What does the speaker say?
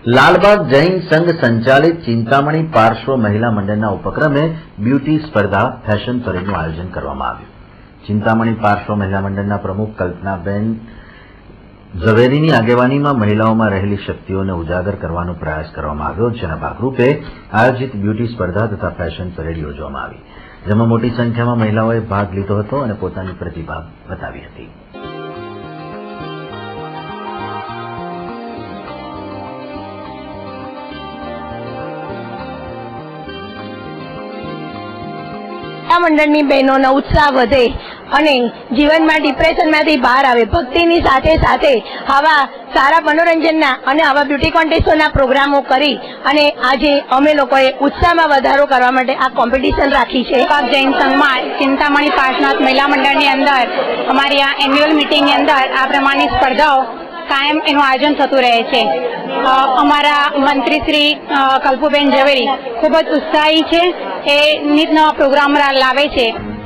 लालबाग जैन संघ संचालित चिंतामणी पार्श्व महिला मंडळના उपक्रमे ब्यूटी स्पर्धा फैशन परेडનું आयोजन કરવામાં આવ્યું। चिंतामणी पार्श्व महिला मंडળના प्रमुख कल्पनाबेन ઝવેરીની આગેવાનીમાં મહિલાઓમાં રહેલી શક્તિઓને ઉજાગર કરવાનો પ્રયાસ કરવામાં આવ્યો, જેના ભાગરૂપે આયોજિત બ્યુટી સ્પર્ધા તથા ફેશન પરેડ યોજવામાં આવી, જેમાં મોટી સંખ્યામાં મહિલાઓએ ભાગ લીધો હતો અને પોતાની પ્રતિભા બતાવી હતી। મંડળની બહેનોનો ઉત્સાહ વધે અને જીવનમાં ડિપ્રેશનમાંથી બહાર આવે, ભક્તિની સાથે સાથે આવા સારા મનોરંજનના અને આવા બ્યુટી કોન્ટેસ્ટોના પ્રોગ્રામો કરી અને આજે અમે લોકોએ ઉત્સાહમાં વધારો કરવા માટે આ કોમ્પિટિશન રાખી છે। લાલબાગ જૈન સંઘમાં ચિંતામણી પાર્શ્વનાથ મહિલા મંડળની અંદર અમારી આ એન્યુઅલ મીટિંગની અંદર આ પ્રમાણની સ્પર્ધાઓ કાયમ એનું આયોજન થતું રહે છે। અમારા મંત્રી શ્રી કલ્પુબેન ઝવેરી ખૂબ જ ઉત્સાહી છે, એ નિત નવા પ્રોગ્રામ લાવે છે।